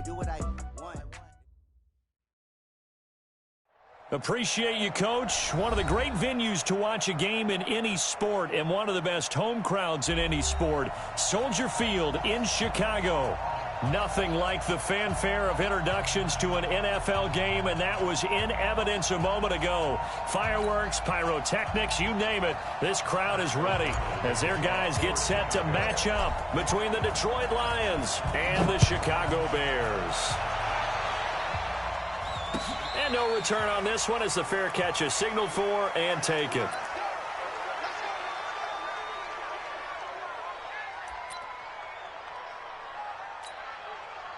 I do what I want. Appreciate you, Coach. One of the great venues to watch a game in any sport and one of the best home crowds in any sport. Soldier Field in Chicago. Nothing like the fanfare of introductions to an NFL game, and that was in evidence a moment ago. Fireworks, pyrotechnics, you name it. This crowd is ready as their guys get set to match up between the Detroit Lions and the Chicago Bears. And no return on this one as the fair catch is signaled for and taken.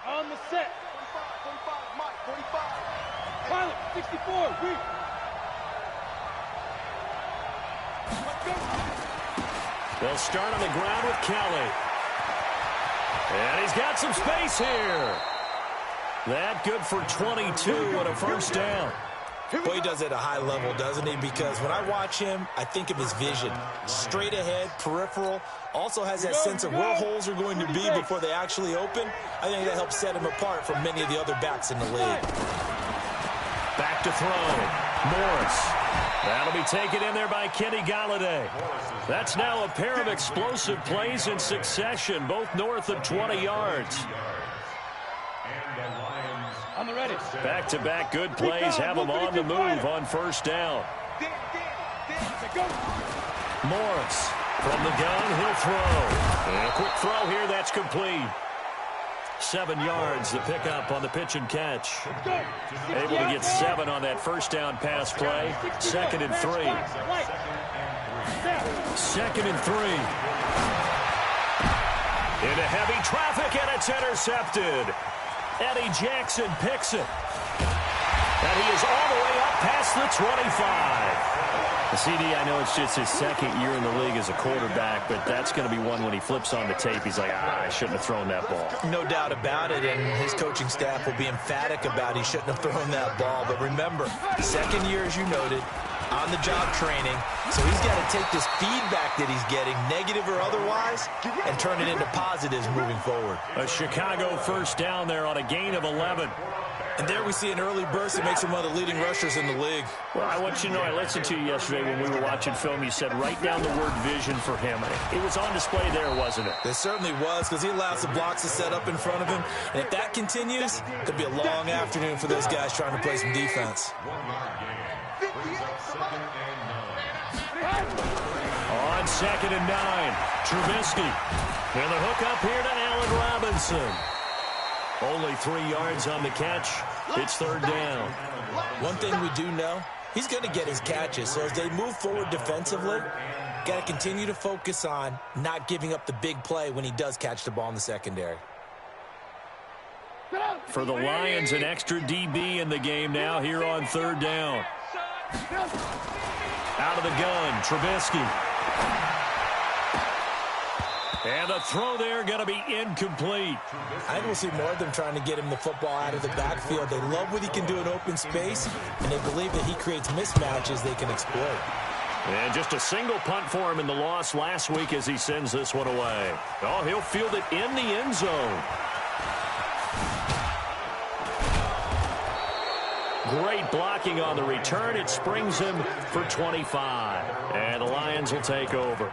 On the set. 45, Mike, 45. Pilot, 64, read. They'll start on the ground with Kelly. And he's got some space here. That good for 22 and a first down. Well, he does it at a high level, doesn't he? Because when I watch him, I think of his vision. Straight ahead, peripheral. Also has that sense of where holes are going to be before they actually open. I think that helps set him apart from many of the other backs in the league. Back to throw. Morris. That'll be taken in there by Kenny Golladay. That's now a pair of explosive plays in succession, both north of 20 yards. On the ready. Back-to-back good plays have them on the move on first down. Morris from the gun, he'll throw. And a quick throw here, that's complete. 7 yards, the pickup on the pitch and catch. Able to get 7 on that first down pass play. 2nd and 3. 2nd and 3. Into heavy traffic, and it's intercepted. Eddie Jackson picks it. And he is all the way up past the 25. CD, I know it's just his second year in the league as a quarterback, but that's going to be one when he flips on the tape. He's like, I shouldn't have thrown that ball. No doubt about it, and his coaching staff will be emphatic about he shouldn't have thrown that ball. But remember, second year, as you noted, on-the-job training. So he's got to take this feedback that he's getting, negative or otherwise, and turn it into positives moving forward. A Chicago first down there on a gain of 11. And there we see an early burst that makes him one of the leading rushers in the league. Well, I want you to know, I listened to you yesterday when we were watching film. You said write down the word vision for him. It was on display there, wasn't it? It certainly was, because he allows the blocks to set up in front of him. And if that continues, it could be a long afternoon for those guys trying to play some defense. On 2nd and 9, Trubisky. And the hook up here to Allen Robinson. Only 3 yards on the catch. It's 3rd down. One thing we do know, he's going to get his catches. So as they move forward defensively, got to continue to focus on not giving up the big play when he does catch the ball in the secondary. For the Lions, an extra DB in the game now here on 3rd down. Out of the gun, Trubisky. And the throw there going to be incomplete. I think we'll see more of them trying to get him the football out of the backfield. They love what he can do in open space, and they believe that he creates mismatches they can exploit. And just a single punt for him in the loss last week as he sends this one away. Oh, he'll field it in the end zone. Great blocking on the return. It springs him for 25. And the Lions will take over.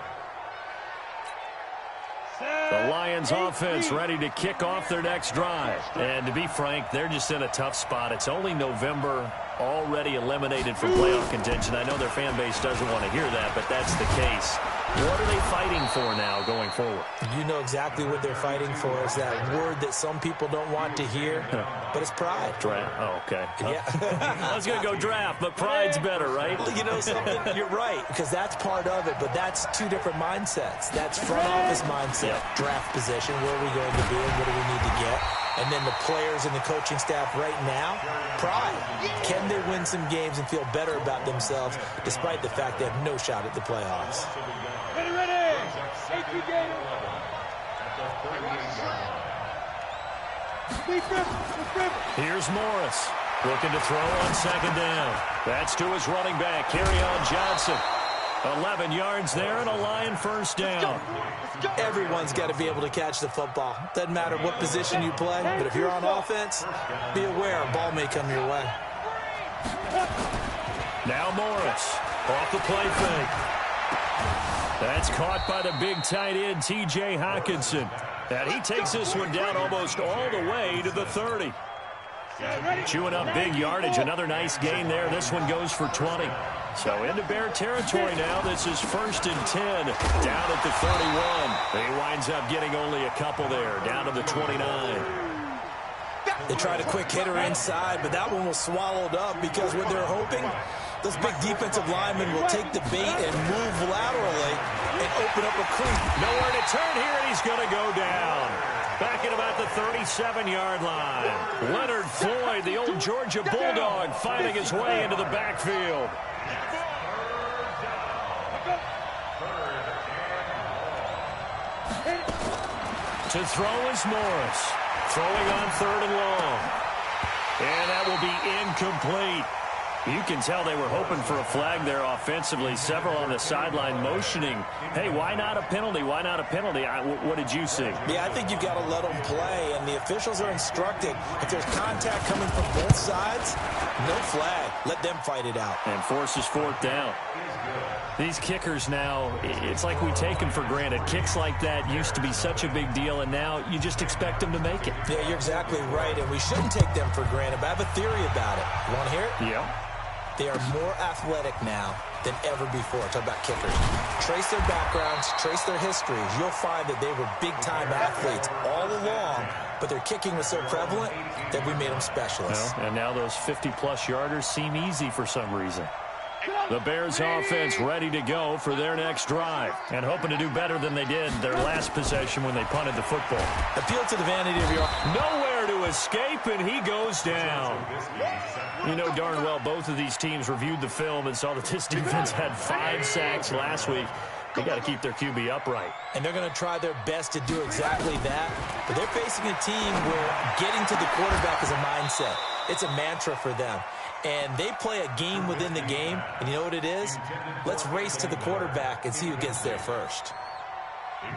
The Lions offense ready to kick off their next drive. And to be frank, they're just in a tough spot. It's only November, already eliminated from playoff contention. I know their fan base doesn't want to hear that, but that's the case. What are they fighting for now going forward? You know exactly what they're fighting for. Is that word that some people don't want to hear, but it's pride. Draft. Oh, okay. Yeah. I was going to go draft, but pride's better, right? You know something? You're right, because that's part of it, but that's two different mindsets. That's front office mindset, draft position, where are we going to be and what do we need to get? And then the players and the coaching staff right now, pride. Can they win some games and feel better about themselves despite the fact they have no shot at the playoffs? Ready. Here's Morris looking to throw on 2nd down. That's to his running back, Kerryon Johnson. 11 yards there and a Lion first down. Everyone's got to be able to catch the football. Doesn't matter what position you play, but if you're on offense, be aware a ball may come your way. Now Morris off the play fake. That's caught by the big tight end, T.J. Hockenson. And he takes this one down almost all the way to the 30. Chewing up big yardage. Another nice gain there. This one goes for 20. So into Bear territory now. This is 1st and 10 down at the 31. He winds up getting only a couple there, down to the 29. They tried a quick hitter inside, but that one was swallowed up because what they're hoping, those big defensive linemen will take the bait and move laterally and open up a creek. Nowhere to turn here, and he's going to go down. Back at about the 37-yard line. Leonard Floyd, the old Georgia Bulldog, finding his way into the backfield. To throw is Morris. Throwing on 3rd and long. And that will be incomplete. You can tell they were hoping for a flag there offensively. Several on the sideline motioning, hey, why not a penalty? Why not a penalty? What did you see? Yeah, I think you've got to let them play, and the officials are instructed. If there's contact coming from both sides, no flag. Let them fight it out. And forces 4th down. These kickers now, it's like we take them for granted. Kicks like that used to be such a big deal, and now you just expect them to make it. Yeah, you're exactly right, and we shouldn't take them for granted, but I have a theory about it. You want to hear it? Yeah. They are more athletic now than ever before. Talk about kickers. Trace their backgrounds, trace their histories. You'll find that they were big-time athletes all along, but their kicking was so prevalent that we made them specialists. Well, and now those 50-plus yarders seem easy for some reason. The Bears offense ready to go for their next drive and hoping to do better than they did their last possession when they punted the football. Appeal to the vanity of your... Nowhere to escape, and he goes down. You know darn well both of these teams reviewed the film and saw that this defense had 5 sacks last week. They got to keep their QB upright. And they're going to try their best to do exactly that. But they're facing a team where getting to the quarterback is a mindset. It's a mantra for them. And they play a game within the game. And you know what it is? Let's race to the quarterback and see who gets there first.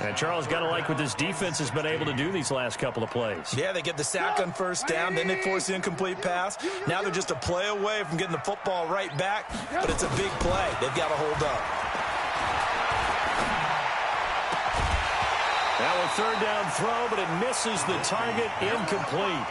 And Charles, got to like what this defense has been able to do these last couple of plays. Yeah, they get the sack on 1st down, then they force the incomplete pass. Now they're just a play away from getting the football right back, but it's a big play. They've got to hold up. Now a 3rd down throw, but it misses the target, incomplete.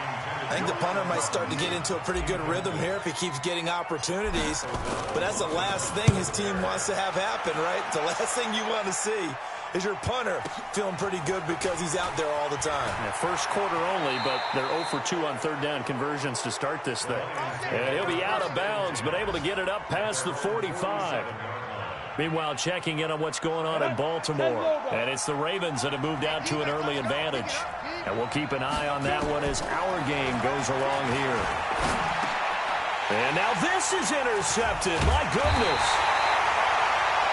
I think the punter might start to get into a pretty good rhythm here if he keeps getting opportunities. But that's the last thing his team wants to have happen, right? The last thing you want to see is your punter feeling pretty good because he's out there all the time. Yeah, first quarter only, but they're 0 for 2 on 3rd down conversions to start this thing. And he'll be out of bounds, but able to get it up past the 45. Meanwhile, checking in on what's going on in Baltimore. And it's the Ravens that have moved out to an early advantage. And we'll keep an eye on that one as our game goes along here. And now this is intercepted. My goodness.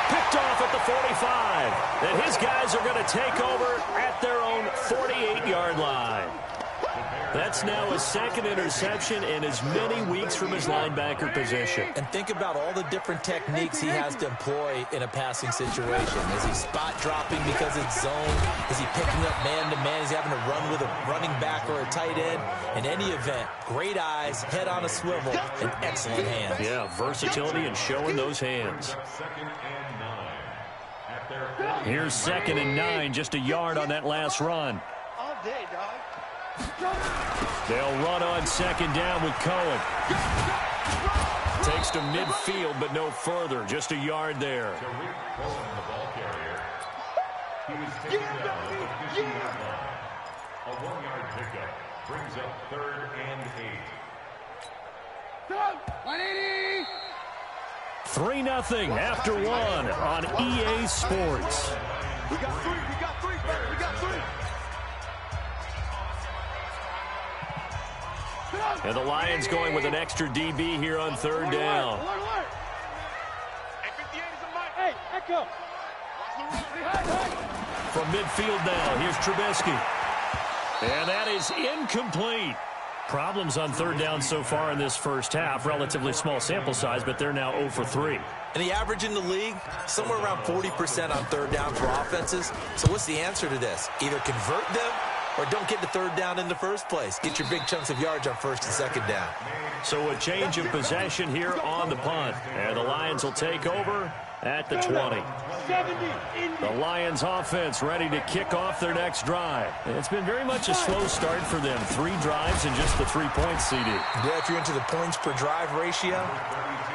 Picked off at the 45. And his guys are going to take over at their own 48-yard line. That's now his 2nd interception in as many weeks from his linebacker position. And think about all the different techniques he has to employ in a passing situation. Is he spot dropping because it's zone? Is he picking up man-to-man? Is he having to run with a running back or a tight end? In any event, great eyes, head on a swivel, and excellent hands. Yeah, versatility and showing those hands. Here's 2nd and 9, just a yard on that last run. All day, dog. They'll run on 2nd down with Cohen. Takes to midfield, but no further. Just a yard there. A 1-yard pickup brings up 3rd and 8. 3-0 after 1 on EA Sports. We got 3. We got 3. We got 3. And the Lions going with an extra DB here on 3rd down. Hey, Echo. From midfield now, here's Trubisky. And that is incomplete. Problems on third down so far in this first half. Relatively small sample size, but they're now 0 for 3. And the average in the league, somewhere around 40% on third down for offenses. So what's the answer to this? Either convert them or don't get the third down in the first place. Get your big chunks of yards on first and second down. So a change of possession here on the punt. And the Lions will take over at the 20. The Lions offense ready to kick off their next drive. It's been very much a slow start for them. 3 drives and just the 3 points, CD. Yeah, if you're into the points per drive ratio,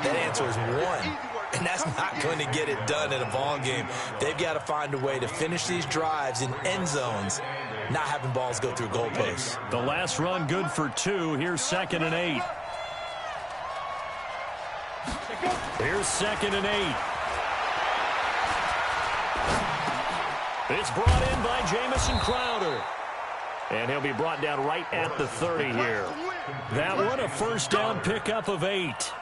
that answer is 1. And that's not going to get it done in a ball game. They've got to find a way to finish these drives in end zones, not having balls go through goalposts. The last run good for 2. Here's 2nd and 8. Here's 2nd and 8. It's brought in by Jamison Crowder. And he'll be brought down right at the 30 here. That one a first down pickup of 8.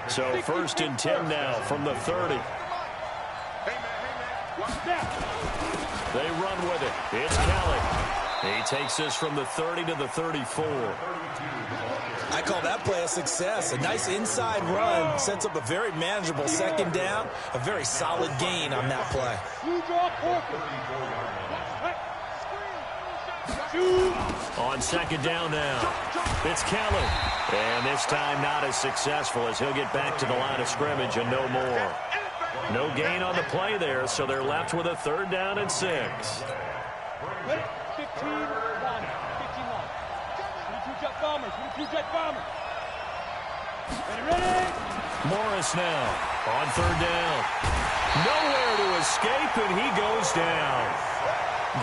So 1st and 10 now from the 30. They run with it. It's Kelly. He takes this from the 30 to the 34. I call that play a success. A nice inside run sets up a very manageable 2nd down. A very solid gain on that play. On 2nd down now, it's Kelly. And this time not as successful as he'll get back to the line of scrimmage and no more. No gain on the play there, so they're left with a 3rd down and 6. 15 line. 22 jet bombers. 22 jet bombers. Ready? Morris now on 3rd down. Nowhere to escape, and he goes down.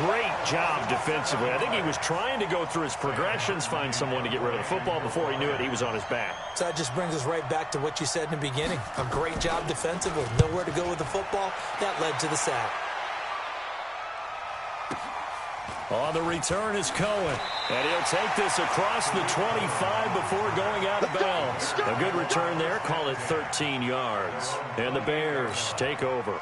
Great job defensively. I think he was trying to go through his progressions, find someone to get rid of the football. Before he knew it, he was on his back. So that just brings us right back to what you said in the beginning. A great job defensively. Nowhere to go with the football. That led to the sack. On the return is Cohen. And he'll take this across the 25 before going out of bounds. A good return there. Call it 13 yards. And the Bears take over.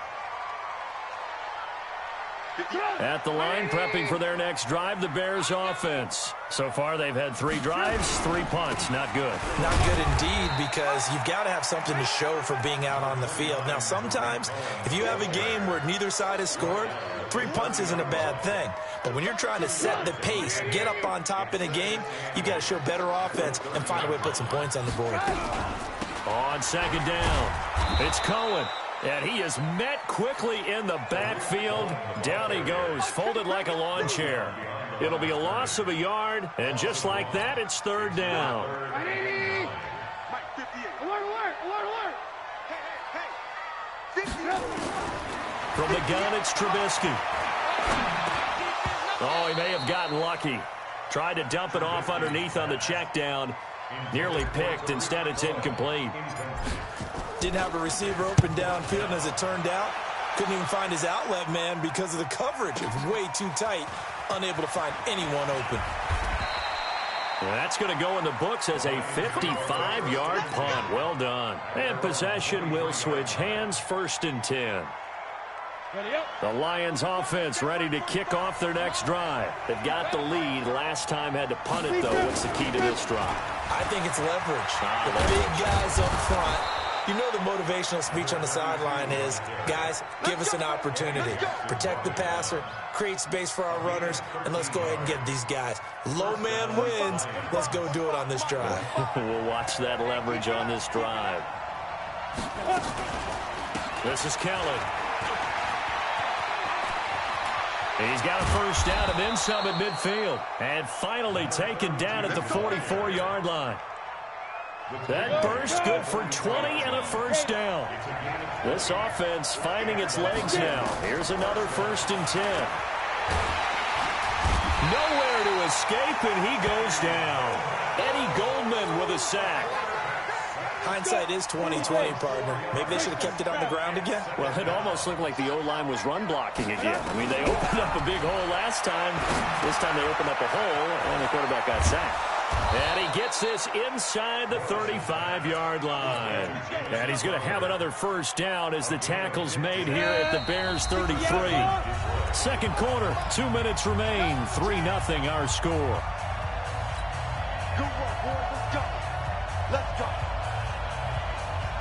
At the line, prepping for their next drive, the Bears offense. So far, they've had 3 drives, 3 punts. Not good. Not good indeed, because you've got to have something to show for being out on the field. Now, sometimes, if you have a game where neither side has scored, 3 punts isn't a bad thing. But when you're trying to set the pace, get up on top in a game, you've got to show better offense and find a way to put some points on the board. On 2nd down, it's Cohen. And he is met quickly in the backfield. Down he goes, folded like a lawn chair. It'll be a loss of a yard, and just like that, it's 3rd down. From the gun, it's Trubisky. Oh, he may have gotten lucky. Tried to dump it off underneath on the check down. Nearly picked. Instead, it's incomplete. Didn't have a receiver open downfield, and as it turned out, couldn't even find his outlet man because of the coverage. It was way too tight, unable to find anyone open. That's going to go in the books as a 55-yard punt. Well done. And possession will switch hands, 1st and 10. The Lions offense ready to kick off their next drive. They've got the lead. Last time had to punt it, though. What's the key to this drive? I think it's leverage. The big guys up front. You know the motivational speech on the sideline is, guys, give us an opportunity. Protect the passer, create space for our runners, and let's go ahead and get these guys. Low man wins. Let's go do it on this drive. We'll watch that leverage on this drive. This is Kelly. He's got a first down and then some at midfield. And finally taken down at the 44-yard line. That burst good for 20 and a first down. This offense finding its legs now. Here's another 1st and 10. Nowhere to escape, and he goes down. Eddie Goldman with a sack. Hindsight is 20/20, partner. Maybe they should have kept it on the ground again. Well, it almost looked like the O-line was run blocking again. I mean, they opened up a big hole last time. This time they opened up a hole, and the quarterback got sacked. And he gets this inside the 35-yard line. And he's going to have another first down as the tackle's made here at the Bears 33. 2nd quarter, 2 minutes remain. 3-0 our score.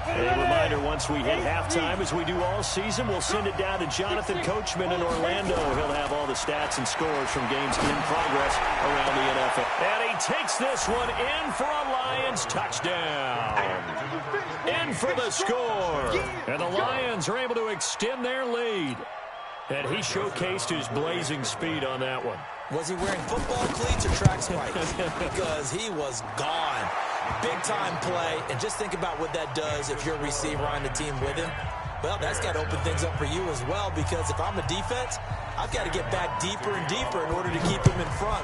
A reminder, once we hit halftime, as we do all season, we'll send it down to Jonathan Coachman in Orlando. He'll have all the stats and scores from games in progress around the NFL. And he takes this one in for a Lions touchdown. In for the score. And the Lions are able to extend their lead. And he showcased his blazing speed on that one. Was he wearing football cleats or track spikes? Because he was gone. Big-time play, and just think about what that does if you're a receiver on the team with him. Well, that's got to open things up for you as well, because if I'm a defense, I've got to get back deeper and deeper in order to keep him in front.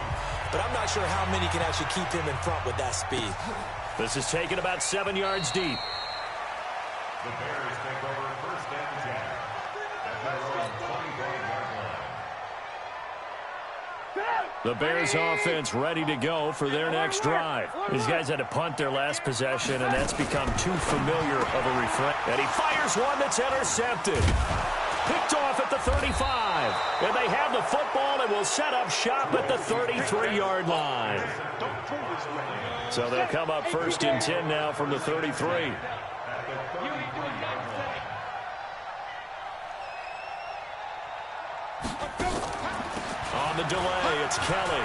But I'm not sure how many can actually keep him in front with that speed. This is taken about 7 yards deep. The Bears take over first and 10 at their own 25-yard line. The Bears offense ready to go for their next drive. These guys had to punt their last possession, and that's become too familiar of a refrain. And he fires one that's intercepted. Picked off at the 35. And they have the football and will set up shop at the 33-yard line. So they'll come up first and 10 now from the 33. On the delay, it's Kelly.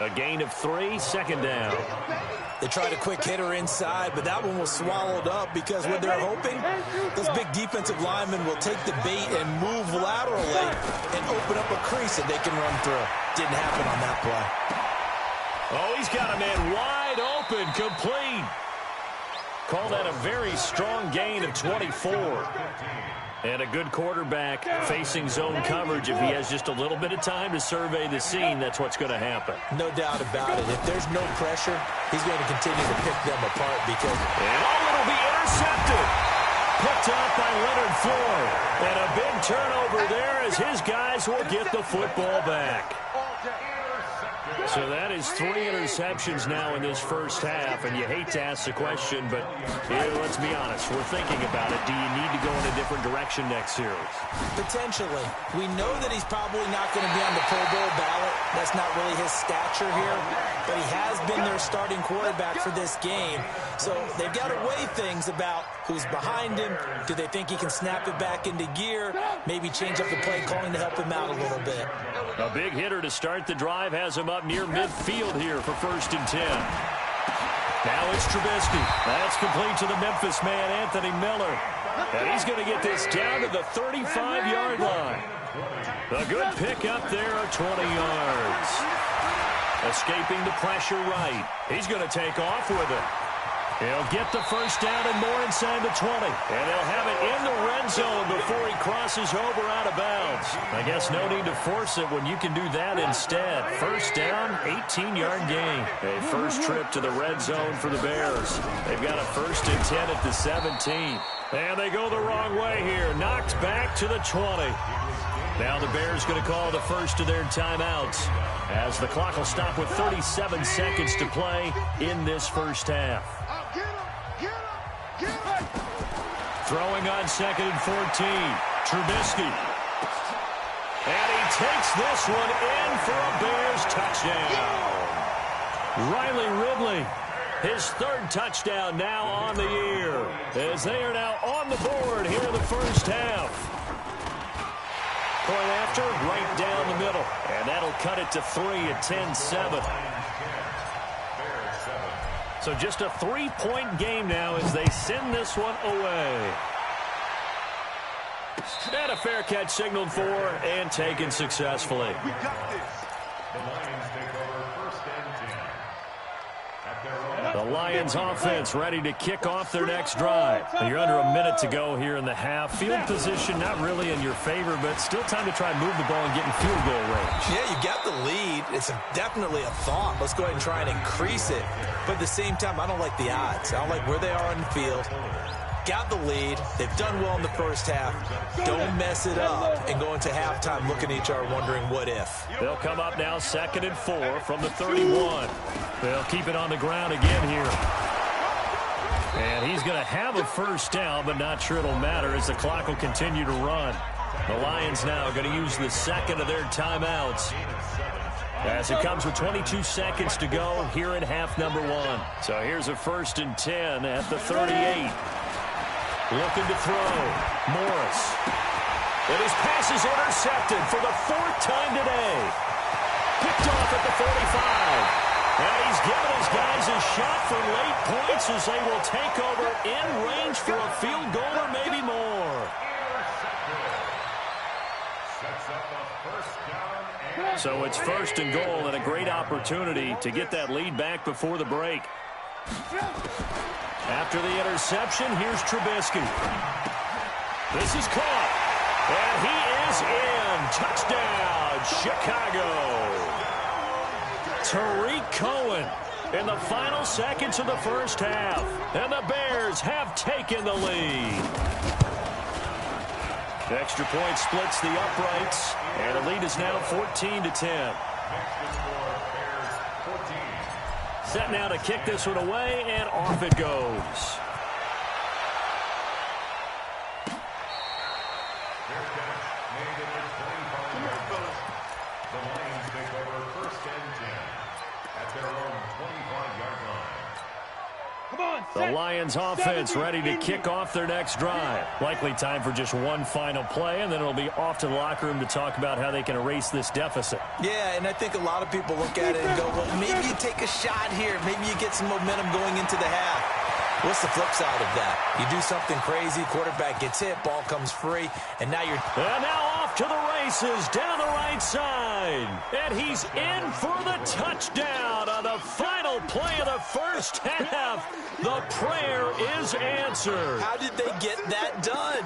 A gain of 3, second down. They tried a quick hitter inside, but that one was swallowed up because what they're hoping, those big defensive linemen will take the bait and move laterally and open up a crease that they can run through. Didn't happen on that play. Oh, he's got a man wide open, complete. Call that a very strong gain of 24. And a good quarterback facing zone coverage. If he has just a little bit of time to survey the scene, that's what's going to happen. No doubt about it. If there's no pressure, he's going to continue to pick them apart because... And it'll be intercepted. Picked up by Leonard Floyd. And a big turnover there as his guys will get the football back. So that is 3 interceptions now in this first half, and you hate to ask the question, but let's be honest, we're thinking about it. Do you need to go in a different direction next series? Potentially. We know that he's probably not going to be on the Pro Bowl ballot. That's not really his stature here, but he has been their starting quarterback for this game. So they've got to weigh things about who's behind him. Do they think he can snap it back into gear? Maybe change up the play calling to help him out a little bit. A big hitter to start the drive has him up near midfield here for first and 10. Now it's Trubisky. That's complete to the Memphis man, Anthony Miller. And he's going to get this down to the 35-yard line. A good pick up there of 20 yards. Escaping the pressure right. He's going to take off with it. He'll get the first down and more inside the 20. And he'll have it in the red zone before he crosses over out of bounds. I guess no need to force it when you can do that instead. First down, 18-yard gain. A first trip to the red zone for the Bears. They've got a first and 10 at the 17. And they go the wrong way here. Knocked back to the 20. Now the Bears going to call the first of their timeouts as the clock will stop with 37 seconds to play in this first half. Throwing on second and 14. Trubisky. And he takes this one in for a Bears touchdown. Riley Ridley, his third touchdown now on the year, as they are now on the board here in the first half. Point after, right down the middle. And that'll cut it to 3 at 10-7. So just a 3-point game now as they send this one away. And a fair catch signaled for and taken successfully. We got this. The Lions take over first and 10 at their own. The Lions offense ready to kick off their next drive. You're under a minute to go here in the half. Field position not really in your favor, but still time to try and move the ball and get in field goal range. Yeah, you got the lead. It's definitely a thought. Let's go ahead and try and increase it. But at the same time, I don't like the odds. I don't like where they are on the field. Got the lead. They've done well in the first half. Don't mess it up and go into halftime looking at each other wondering what if. They'll come up now second and 4 from the 31. They'll keep it on the ground again here. And he's going to have a first down, but not sure it'll matter as the clock will continue to run. The Lions now going to use the second of their timeouts. As it comes with 22 seconds to go here in half number one. So here's a 1st and 10 at the 38. Looking to throw. Morris. And his pass is intercepted for the 4th time today. Picked off at the 45. And he's given his guys a shot for late points as they will take over in range for a field goal or maybe more. So it's 1st and goal and a great opportunity to get that lead back before the break. After the interception, here's Trubisky. This is caught. And he is in. Touchdown, Chicago. Tariq Cohen in the final seconds of the first half. And the Bears have taken the lead. The extra point splits the uprights. And the lead is now 14-10. Set now to kick this one away, and off it goes. The Lions take over 1st and 10 at their own 25-yard line. The Lions offense ready to kick off their next drive. Likely time for just one final play, and then it'll be off to the locker room to talk about how they can erase this deficit. Yeah, and I think a lot of people look at it and go, well, maybe you take a shot here. Maybe you get some momentum going into the half. What's the flip side of that? You do something crazy, quarterback gets hit, ball comes free, and now you're... And now off to the races down the right side. And he's in for the touchdown on the final play of the first half. The prayer is answered. How did they get that done?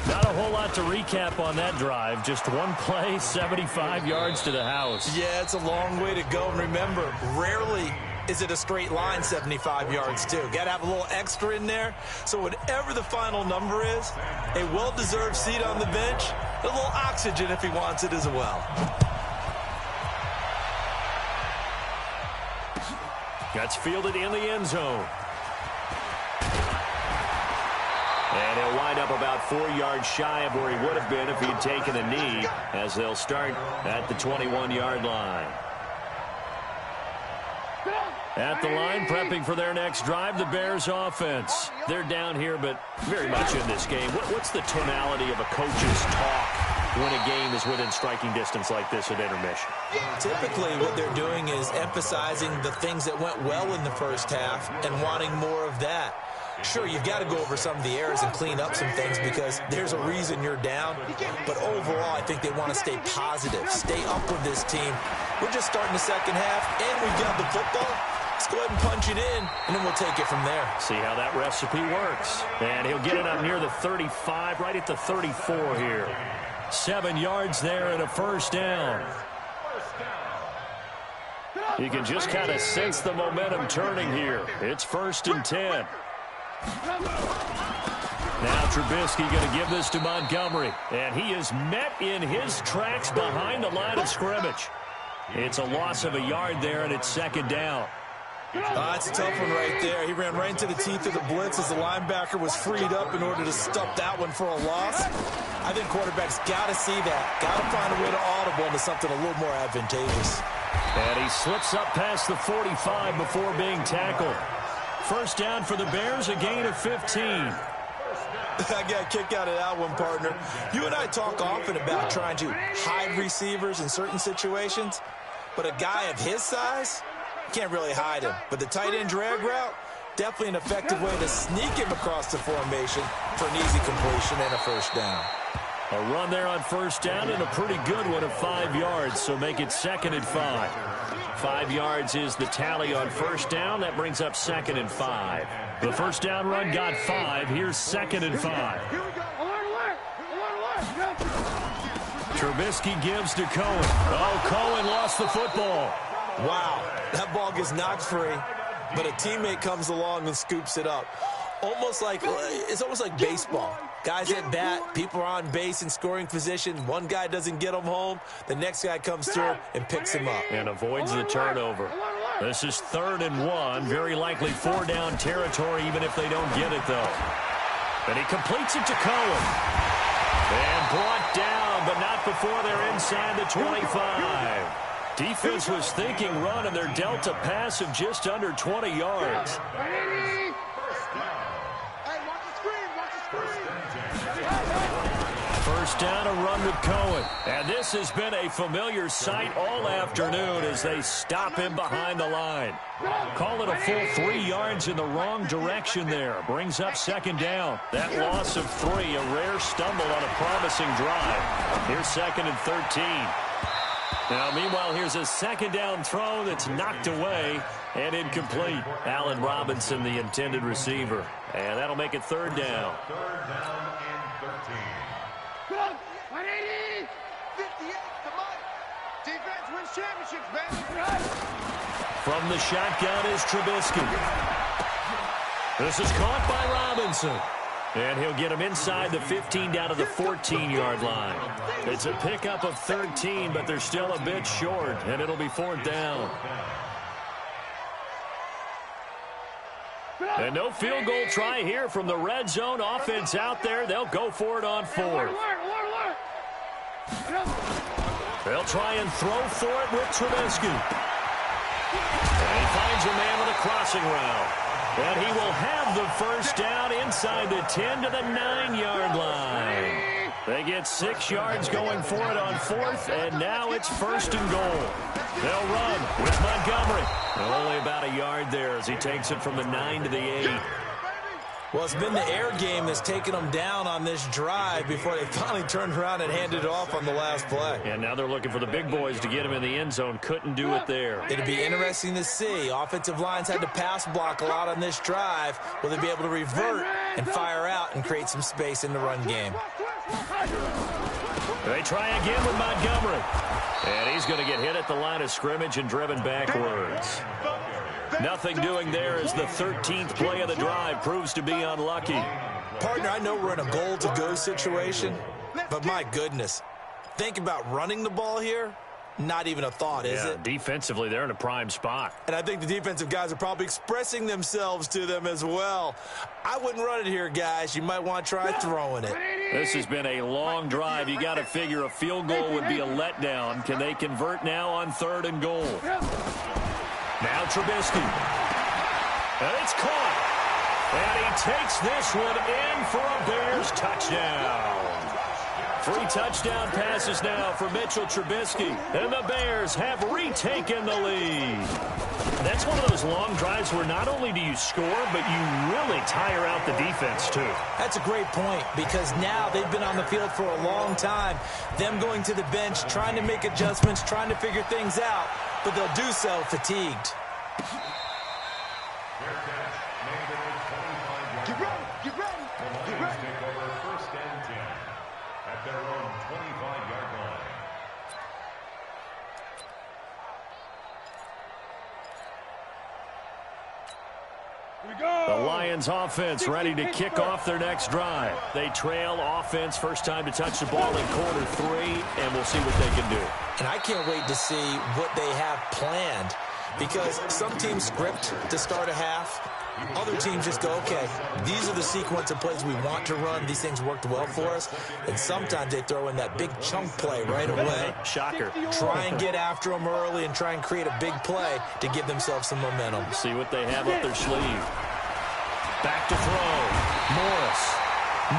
Not a whole lot to recap on that drive. Just one play, 75 yards to the house. Yeah, it's a long way to go. And remember, rarely is it a straight line 75 yards, too. Got to have a little extra in there. So whatever the final number is, a well-deserved seat on the bench, a little oxygen if he wants it as well. Gets fielded in the end zone. And he'll wind up about 4 yards shy of where he would have been if he'd taken a knee, as they'll start at the 21-yard line. At the line, prepping for their next drive, the Bears offense. They're down here, but very much in this game. What's the tonality of a coach's talk when a game is within striking distance like this at intermission? Typically, what they're doing is emphasizing the things that went well in the first half and wanting more of that. Sure, you've got to go over some of the errors and clean up some things because there's a reason you're down. But overall, I think they want to stay positive, stay up with this team. We're just starting the second half, and we've got the football. Let's go ahead and punch it in, and then we'll take it from there. See how that recipe works. And he'll get it up near the 35, right at the 34 here. 7 yards there and a first down. You can just kind of sense the momentum turning here. It's 1st and 10. Now Trubisky going to give this to Montgomery. And he is met in his tracks behind the line of scrimmage. It's a loss of a yard there, and it's 2nd down. That's a tough one right there. He ran right into the teeth of the blitz as the linebacker was freed up in order to stop that one for a loss. I think quarterbacks got to see that. Got to find a way to audible into something a little more advantageous. And he slips up past the 45 before being tackled. First down for the Bears, a gain of 15. I got a kick out of that one, partner. You and I talk often about trying to hide receivers in certain situations, but a guy of his size, can't really hide him. But the tight end drag route, definitely an effective way to sneak him across the formation for an easy completion and a first down. A run there on first down and a pretty good one of 5 yards, so make it 2nd and 5. 5 yards is the tally on first down. That brings up 2nd and 5. The first down run got 5. Here's 2nd and 5. Trubisky gives to Cohen. Oh, Cohen lost the football. Wow, that ball gets knocked free, but a teammate comes along and scoops it up. It's almost like baseball. Guys at bat, people are on base in scoring position. One guy doesn't get him home. The next guy comes through and picks him up. And avoids the turnover. This is 3rd and 1. Very likely 4-down territory, even if they don't get it, though. And he completes it to Cohen. And brought down but not before they're inside the 25. Defense was thinking run, and they're dealt a pass of just under 20 yards. First down, a run with Cohen. And this has been a familiar sight all afternoon as they stop him behind the line. Call it a full 3 yards in the wrong direction there. Brings up second down. That loss of 3, a rare stumble on a promising drive. Here's second and 13. Now, meanwhile, here's a second down throw that's knocked away and incomplete. Allen Robinson, the intended receiver. And that'll make it third down. Third down and 13. 180! 58, come on! Defense wins championships, baby! From the shotgun is Trubisky. This is caught by Robinson. And he'll get him inside the 15 down to the 14-yard line. It's a pickup of 13, but they're still a bit short, and it'll be fourth down. And no field goal try here from the red zone. Offense out there. They'll go for it on fourth. They'll try and throw for it with Trubisky. And he finds a man with a crossing route. And he will have the first down inside the 10 to the 9-yard line. They get 6 yards going for it on fourth, and now it's first and goal. They'll run with Montgomery. Only about a yard there as he takes it from the 9 to the 8. Well, it's been the air game that's taken them down on this drive before they finally turned around and handed it off on the last play. And now they're looking for the big boys to get him in the end zone. Couldn't do it there. It'll be interesting to see. Offensive lines had to pass block a lot on this drive. Will they be able to revert and fire out and create some space in the run game? They try again with Montgomery. And he's going to get hit at the line of scrimmage and driven backwards. Nothing doing there as the 13th play of the drive proves to be unlucky. Partner, I know we're in a goal-to-go situation, but my goodness, think about running the ball here. Not even a thought, is it? Defensively, they're in a prime spot. And I think the defensive guys are probably expressing themselves to them as well. I wouldn't run it here, guys. You might want to try throwing it. This has been a long drive. You got to figure a field goal would be a letdown. Can they convert now on third and goal? Now Trubisky. And it's caught. And he takes this one in for a Bears touchdown. 3 touchdown passes now for Mitchell Trubisky. And the Bears have retaken the lead. That's one of those long drives where not only do you score, but you really tire out the defense, too. That's a great point, because now they've been on the field for a long time. Them going to the bench, trying to make adjustments, trying to figure things out, but they'll do so fatigued. Get ready, get ready, get ready. Take over first and 10 at their own 25-yard line. The Lions offense ready to kick off their next drive. They trail offense, first time to touch the ball in quarter 3, and we'll see what they can do. And I can't wait to see what they have planned, because some teams script to start a half. Other teams just go, okay, these are the sequence of plays we want to run. These things worked well for us. And sometimes they throw in that big chunk play right away. Shocker. Try and get after them early and try and create a big play to give themselves some momentum. See what they have up their sleeve. Back to throw. Morris.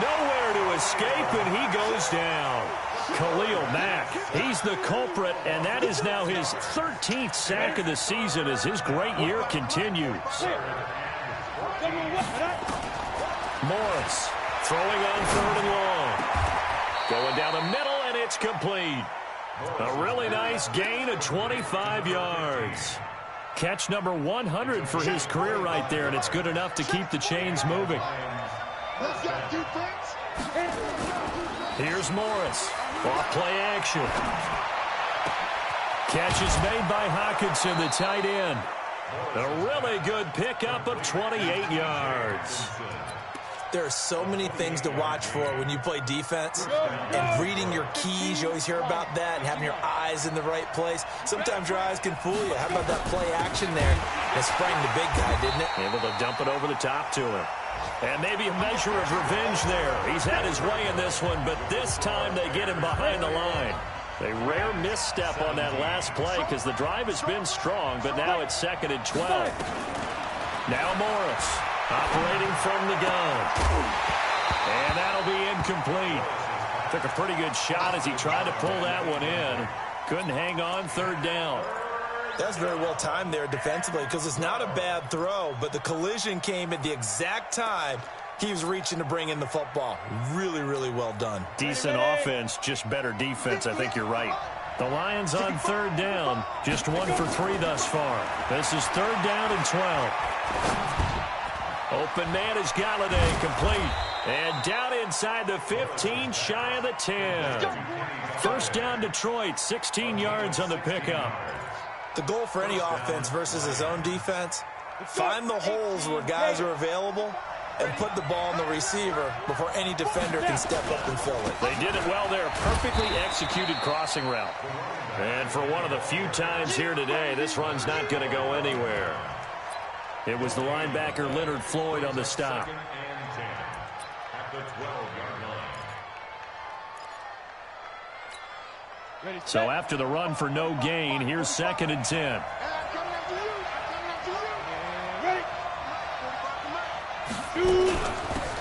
Nowhere to escape, and he goes down. Khalil Mack, he's the culprit, and that is now his 13th sack of the season as his great year continues. Morris throwing on third and long. Going down the middle, and it's complete. A really nice gain of 25 yards. Catch number 100 for his career right there, and it's good enough to keep the chains moving. Here's Morris. Off play action. Catch is made by Hockenson, the tight end. A really good pickup of 28 yards. There are so many things to watch for when you play defense. And reading your keys, you always hear about that, and having your eyes in the right place. Sometimes your eyes can fool you. How about that play action there? It sprang the big guy, didn't it? Able to dump it over the top to him. And maybe a measure of revenge there. He's had his way in this one, but this time they get him behind the line. A rare misstep on that last play because the drive has been strong, but now it's 2nd and 12. Now Morris operating from the gun. And that'll be incomplete. Took a pretty good shot as he tried to pull that one in. Couldn't hang on, 3rd down. That's very well timed there defensively because it's not a bad throw, but the collision came at the exact time he was reaching to bring in the football. Really, really well done. Decent offense, just better defense. I think you're right. The Lions on 3rd down. Just 1 for 3 thus far. This is 3rd down and 12. Open man is Galladay, complete. And down inside the 15, shy of the 10. 1st down Detroit, 16 yards on the pickup. The goal for any offense versus his own defense, find the holes where guys are available and put the ball in the receiver before any defender can step up and fill it. They did it well there. Perfectly executed crossing route. And for one of the few times here today, this run's not going to go anywhere. It was the linebacker Leonard Floyd on the stop. So after the run for no gain, here's 2nd and 10.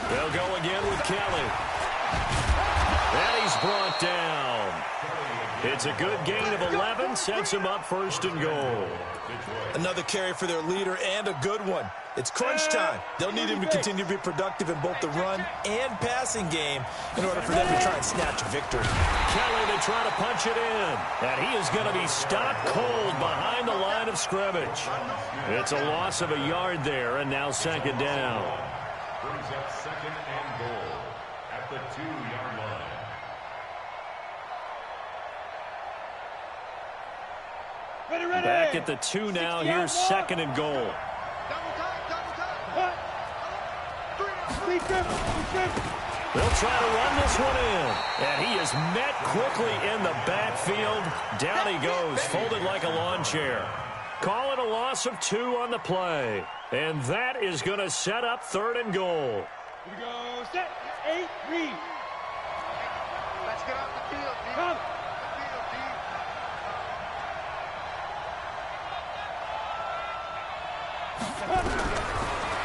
They'll go again with Kelly. And he's brought down. It's a good gain of 11, sets him up 1st and goal. Another carry for their leader and a good one. It's crunch time. They'll need him to continue to be productive in both the run and passing game in order for them to try and snatch a victory. Kelly to try to punch it in. And he is going to be stopped cold behind the line of scrimmage. It's a loss of a yard there, and now 2nd down. Brings up 2nd and goal at the 2-yard line. Back at the 2 now. Here's 2nd and goal. They'll try to run this one in. And he is met quickly in the backfield. Down he goes, folded like a lawn chair. Call it a loss of 2 on the play. And that is going to set up 3rd and goal. Here we go. Set. 8, read. Let's get off the field, D. Come.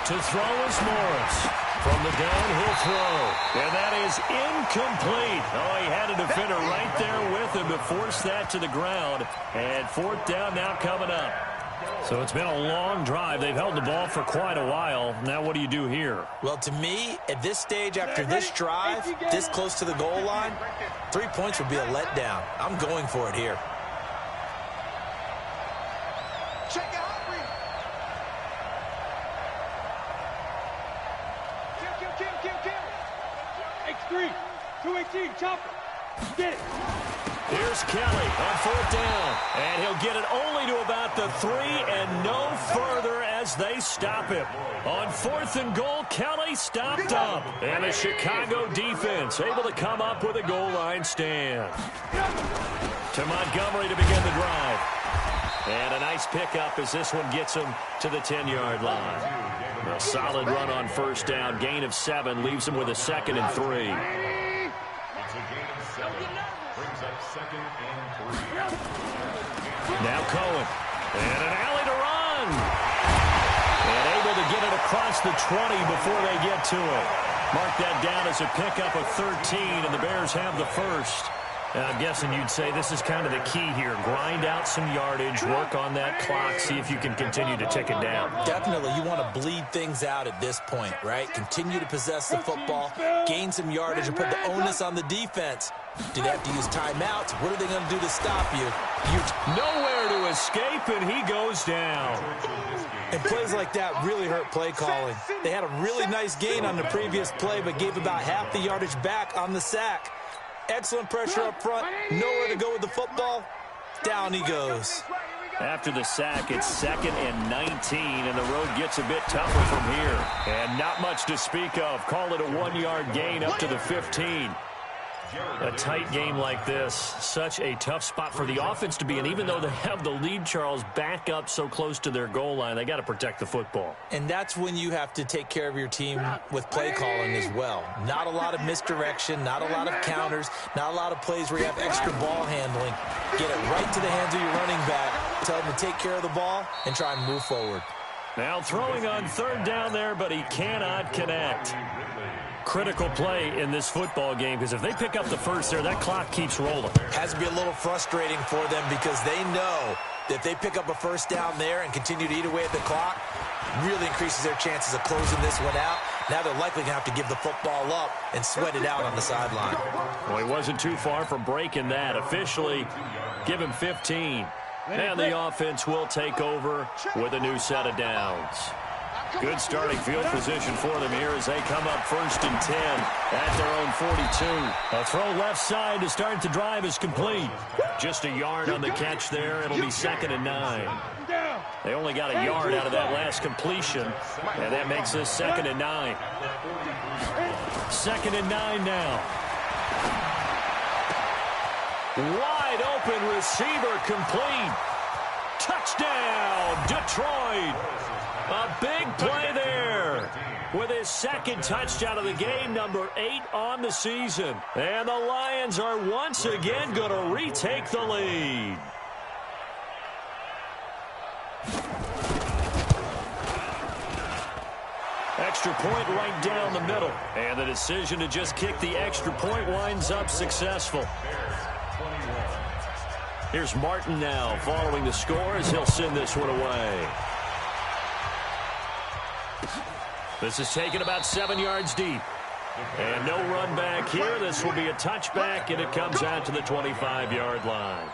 To throw is Morris. From the gun, he'll throw. And that is incomplete. Oh, he had a defender right there with him to force that to the ground. And 4th down now coming up. So it's been a long drive. They've held the ball for quite a while. Now what do you do here? Well, to me, at this stage after this drive, this close to the goal line, 3 points would be a letdown. I'm going for it here. Check it out, Reed. Kill. X3. 218. Chopper. Get it. Here's Kelly on 4th down. And he'll get it only to about the 3 and no further as they stop him. On 4th and goal, Kelly stopped up. And the Chicago defense able to come up with a goal line stand. To Montgomery to begin the drive. And a nice pickup as this one gets him to the 10-yard line. A solid run on 1st down. Gain of 7 leaves him with a 2nd and 3. It's a gain of 7. Brings up 2nd and 3. Now Cohen. And an alley to run. And able to get it across the 20 before they get to it. Mark that down as a pickup of 13, and the Bears have the 1st. I'm guessing you'd say this is kind of the key here. Grind out some yardage, work on that clock, see if you can continue to tick it down. Definitely, you want to bleed things out at this point, right? Continue to possess the football, gain some yardage, and put the onus on the defense. Do they have to use timeouts? What are they going to do to stop you? Nowhere to escape, and he goes down. And plays like that really hurt play calling. They had a really nice gain on the previous play, but gave about half the yardage back on the sack. Excellent pressure up front. Nowhere to go with the football. Down he goes. After the sack, it's 2nd and 19, and the road gets a bit tougher from here. And not much to speak of. Call it a 1-yard gain up to the 15. A tight game like this, such a tough spot for the offense to be in. Even though they have the lead, Charles, back up so close to their goal line, they got to protect the football. And that's when you have to take care of your team with play calling as well. Not a lot of misdirection, not a lot of counters, not a lot of plays where you have extra ball handling. Get it right to the hands of your running back. Tell them to take care of the ball and try and move forward. Now throwing on third down there, but he cannot connect. Critical play in this football game, because if they pick up the first there, that clock keeps rolling. Has to be a little frustrating for them because they know that if they pick up a first down there and continue to eat away at the clock, really increases their chances of closing this one out. Now they're likely going to have to give the football up and sweat it out on the sideline. Well, he wasn't too far from breaking that. Officially, give him 15. And the offense will take over with a new set of downs. Good starting field position for them here as they come up 1st and 10 at their own 42. A throw left side to start the drive is complete. Just a yard on the catch there. It'll be 2nd and 9. They only got a yard out of that last completion, and that makes this 2nd and 9. 2nd and 9 now. Wide open receiver complete. Touchdown, Detroit. A big play there with his 2nd touchdown of the game, number 8 on the season. And the Lions are once again going to retake the lead. Extra point right down the middle. And the decision to just kick the extra point winds up successful. Here's Martin now following the score as he'll send this one away. This is taken about 7 yards deep. And no run back here. This will be a touchback, and it comes out to the 25-yard line.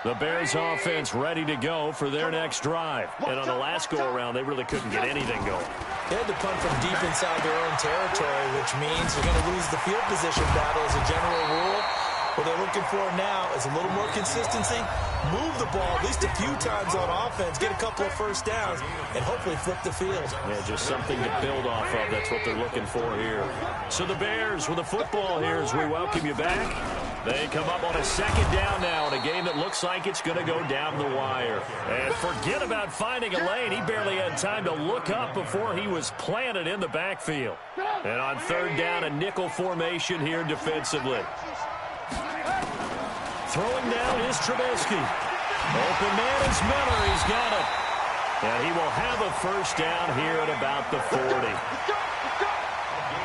The Bears offense ready to go for their next drive. And on the last go-around, they really couldn't get anything going. They had to punt from deep inside their own territory, which means they're going to lose the field position battle as a general rule. What they're looking for now is a little more consistency, move the ball at least a few times on offense, get a couple of first downs, and hopefully flip the field. Yeah, just something to build off of. That's what they're looking for here. So the Bears with the football here as we welcome you back. They come up on a 2nd down now in a game that looks like it's going to go down the wire. And forget about finding a lane. He barely had time to look up before he was planted in the backfield. And on 3rd down, a nickel formation here defensively. Throwing down is Trubisky. Open man is Miller. He's got it. And he will have a first down here at about the 40.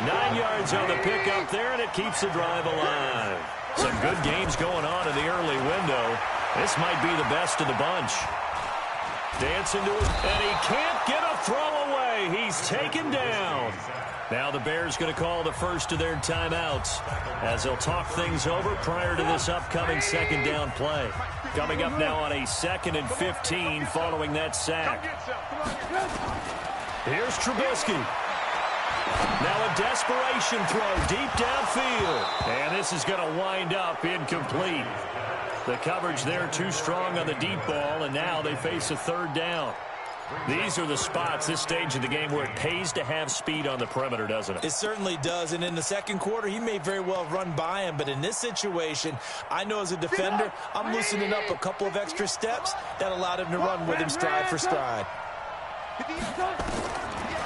9 yards on the pickup there, and it keeps the drive alive. Some good games going on in the early window. This might be the best of the bunch. Dancing to it, and he can't get a throw away. He's taken down. Now the Bears going to call the first of their timeouts as they'll talk things over prior to this upcoming 2nd down play. Coming up now on a 2nd and 15 following that sack. Here's Trubisky. Now a desperation throw deep downfield. And this is going to wind up incomplete. The coverage there too strong on the deep ball, and now they face a 3rd down. These are the spots, this stage of the game, where it pays to have speed on the perimeter, doesn't it? It certainly does, and in the 2nd quarter, he may very well run by him, but in this situation, I know as a defender, I'm loosening up a couple of extra steps that allowed him to run with him stride for stride.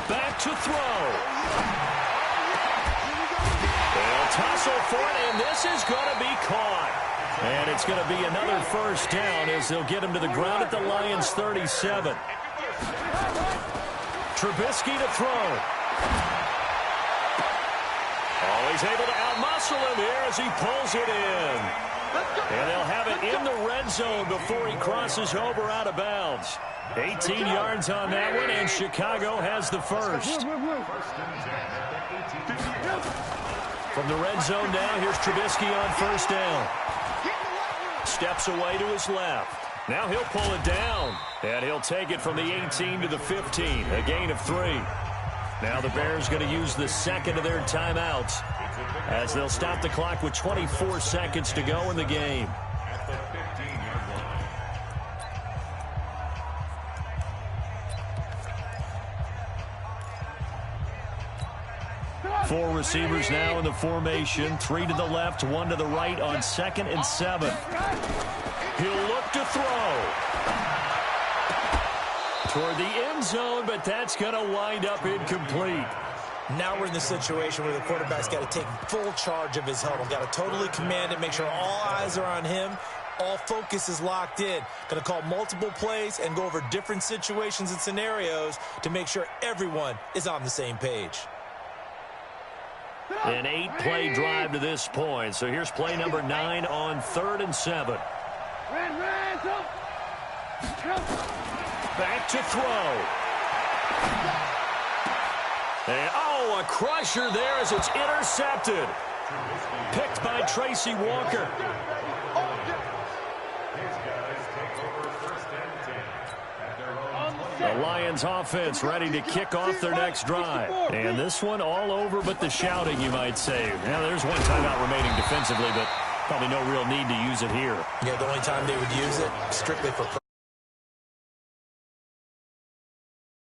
Back to throw. They'll tussle for it, and this is going to be caught. And it's going to be another first down as they'll get him to the ground at the Lions' 37. Trubisky to throw. Oh, he's able to outmuscle him here as he pulls it in. And they'll have it in the red zone before he crosses over out of bounds. 18 yards on that one, and Chicago has the first. From the red zone now, here's Trubisky on 1st down. Steps away to his left. Now he'll pull it down, and he'll take it from the 18 to the 15, a gain of 3. Now the Bears going to use the 2nd of their timeouts as they'll stop the clock with 24 seconds to go in the game. 4 receivers now in the formation. 3 to the left, 1 to the right on 2nd and 7. He'll look to throw toward the end zone, but that's going to wind up incomplete. Now we're in the situation where the quarterback's got to take full charge of his huddle. Got to totally command it, make sure all eyes are on him. All focus is locked in. Going to call multiple plays and go over different situations and scenarios to make sure everyone is on the same page. An 8-play drive to this point. So here's play number 9 on 3rd and 7. Back to throw. And, a crusher there as it's intercepted. Picked by Tracy Walker. The Lions offense ready to kick off their next drive. And this one all over but the shouting, you might say. Now, there's one timeout remaining defensively, but probably no real need to use it here. Yeah, the only time they would use it, strictly for